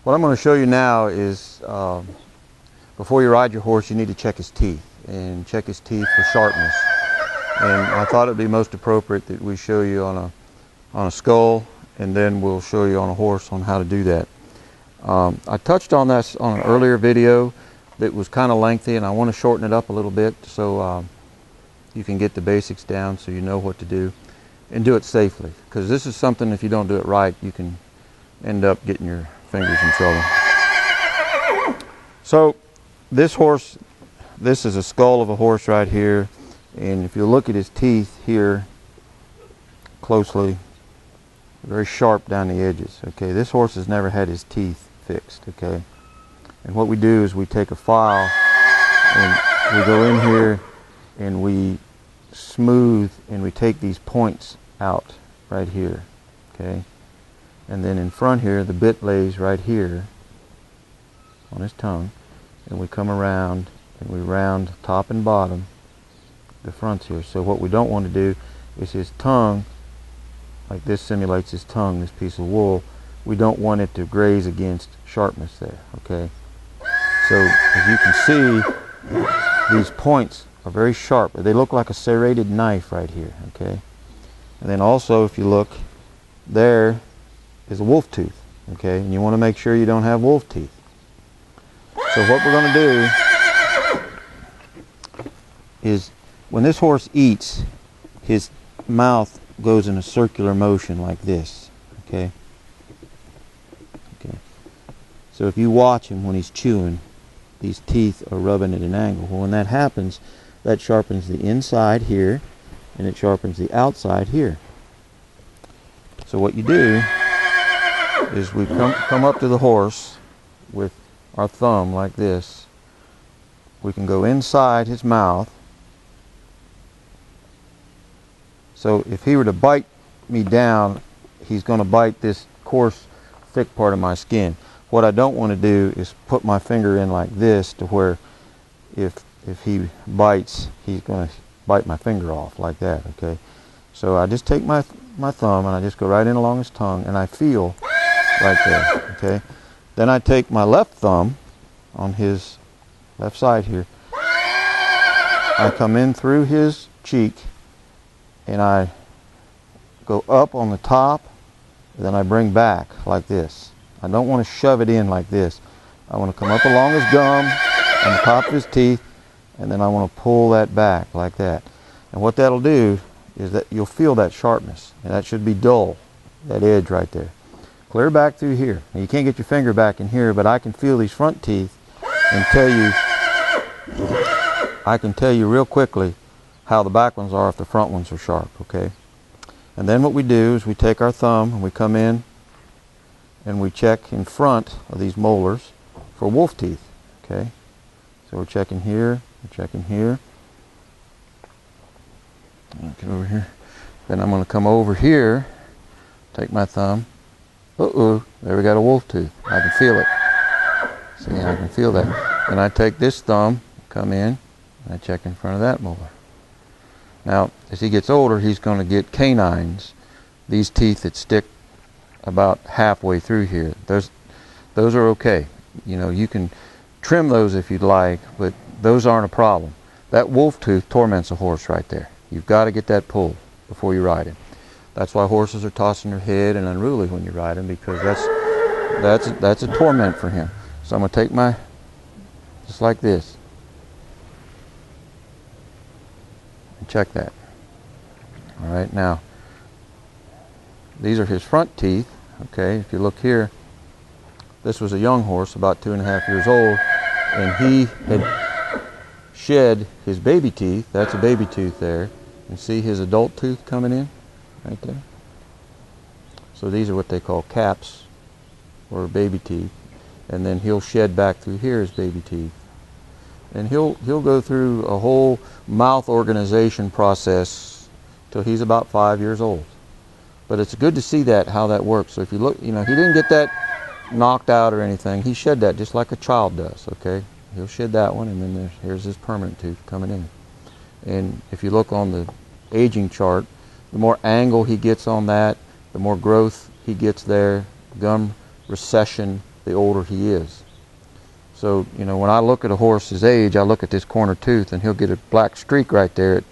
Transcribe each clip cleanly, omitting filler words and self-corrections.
What I'm going to show you now is before you ride your horse, you need to check his teeth and check his teeth for sharpness. And I thought it would be most appropriate that we show you on a skull, and then we'll show you on a horse on how to do that. I touched on this on an earlier video that was kind of lengthy, and I want to shorten it up a little bit so you can get the basics down so you know what to do and do it safely, because this is something, if you don't do it right, you can end up getting your fingers in trouble. So this horse, this is a skull of a horse right here, and if you look at his teeth here closely, very sharp down the edges. Okay, this horse has never had his teeth fixed. Okay, and what we do is we take a file and we go in here and we smooth and we take these points out right here. Okay, and then in front here the bit lays right here on his tongue, and we come around and we round top and bottom the fronts here. So what we don't want to do is his tongue, like this simulates his tongue, this piece of wool, we don't want it to graze against sharpness there. Okay, so as you can see, these points are very sharp. They look like a serrated knife right here. Okay, and then also if you look, there is a wolf tooth. Okay, and you want to make sure you don't have wolf teeth. So what we're going to do is, when this horse eats, his mouth goes in a circular motion like this. Okay, so if you watch him when he's chewing, these teeth are rubbing at an angle. Well, when that happens, that sharpens the inside here and it sharpens the outside here. So what you do is we come up to the horse with our thumb like this. We can go inside his mouth. So if he were to bite me down, he's going to bite this coarse, thick part of my skin. What I don't want to do is put my finger in like this to where if he bites, he's going to bite my finger off like that. Okay, so I just take my thumb and I just go right in along his tongue and I feel right there. Okay, then I take my left thumb on his left side here. I come in through his cheek and I go up on the top, then I bring back like this. I don't want to shove it in like this. I want to come up along his gum and the top of his teeth, and then I want to pull that back like that. And what that'll do is that you'll feel that sharpness, and that should be dull, that edge right there. Clear back through here. Now you can't get your finger back in here, but I can feel these front teeth and I can tell you real quickly how the back ones are if the front ones are sharp. Okay, and then what we do is we take our thumb and we come in and we check in front of these molars for wolf teeth. Okay, so we're checking here, we're checking here. Get over here. Then I'm going to come over here, take my thumb. There we got a wolf tooth. I can feel it. See, I can feel that. And I take this thumb, come in, and I check in front of that molar. Now, as he gets older, he's going to get canines, these teeth that stick about halfway through here. Those are okay. You know, you can trim those if you'd like, but those aren't a problem. That wolf tooth torments a horse right there. You've got to get that pulled before you ride him. That's why horses are tossing their head and unruly when you ride him, because that's a torment for him. So I'm going to take my, just like this, and check that. All right, now these are his front teeth. Okay, if you look here, this was a young horse, about 2.5 years old, and he had shed his baby teeth. That's a baby tooth there. And see his adult tooth coming in right there. So these are what they call caps, or baby teeth. And then he'll shed back through here his baby teeth. And he'll go through a whole mouth organization process till he's about 5 years old. But it's good to see that, how that works. So if you look, you know, he didn't get that knocked out or anything. He shed that just like a child does. Okay, he'll shed that one, and then here's his permanent tooth coming in. And if you look on the aging chart, the more angle he gets on that, the more growth he gets there, gum recession the older he is. So, you know, when I look at a horse's age, I look at this corner tooth, and he'll get a black streak right there at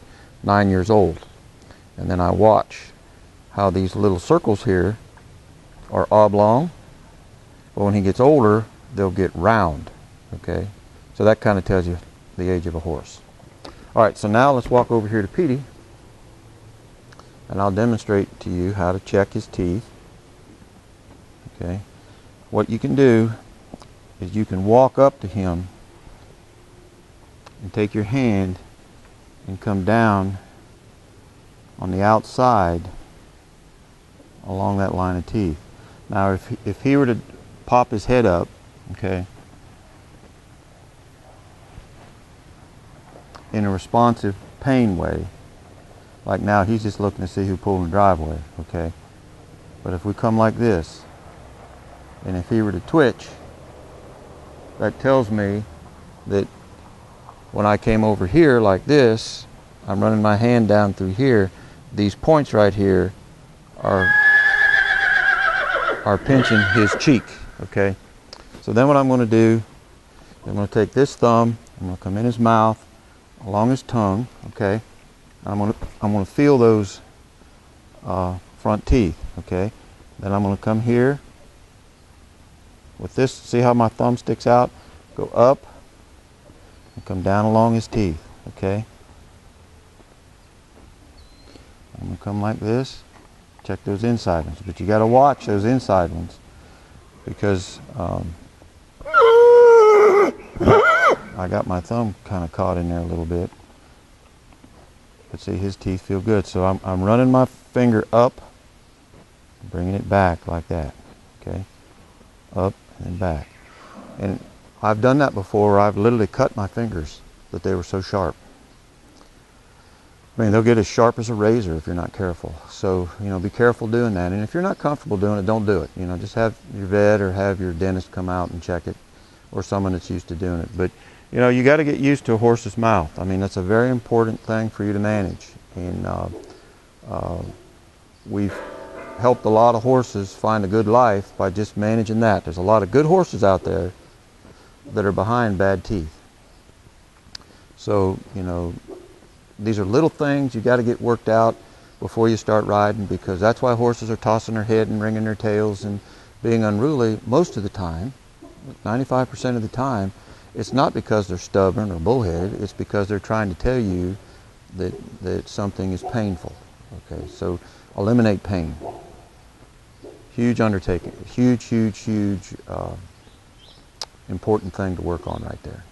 9 years old. And then I watch how these little circles here are oblong, but when he gets older, they'll get round, okay? So that kind of tells you the age of a horse. All right, so now let's walk over here to Petey, and I'll demonstrate to you how to check his teeth, okay? What you can do is you can walk up to him and take your hand and come down on the outside along that line of teeth. Now if he were to pop his head up, okay, in a responsive pain way, like now he's just looking to see who pulled in the driveway, okay? But if we come like this, and if he were to twitch, that tells me that when I came over here like this, I'm running my hand down through here, these points right here are pinching his cheek, okay? So then what I'm going to do, I'm going to take this thumb, I'm going to come in his mouth, along his tongue, okay? I'm going to feel those front teeth, okay? Then I'm going to come here with this, see how my thumb sticks out? Go up and come down along his teeth, okay? I'm going to come like this, check those inside ones, but you got to watch those inside ones because I got my thumb kind of caught in there a little bit. But see, his teeth feel good. So I'm running my finger up, bringing it back like that, okay? Up and back. And I've done that before where I've literally cut my fingers that they were so sharp. I mean, they'll get as sharp as a razor if you're not careful. So, you know, be careful doing that. And if you're not comfortable doing it, don't do it. You know, just have your vet or have your dentist come out and check it, or someone that's used to doing it. But, you know, you got to get used to a horse's mouth. I mean, that's a very important thing for you to manage. And we've helped a lot of horses find a good life by just managing that. There's a lot of good horses out there that are behind bad teeth. So, you know, these are little things you got to get worked out before you start riding, because that's why horses are tossing their head and wringing their tails and being unruly most of the time. 95% of the time, it's not because they're stubborn or bullheaded, it's because they're trying to tell you that something is painful. Okay, so eliminate pain. Huge undertaking, huge important thing to work on right there.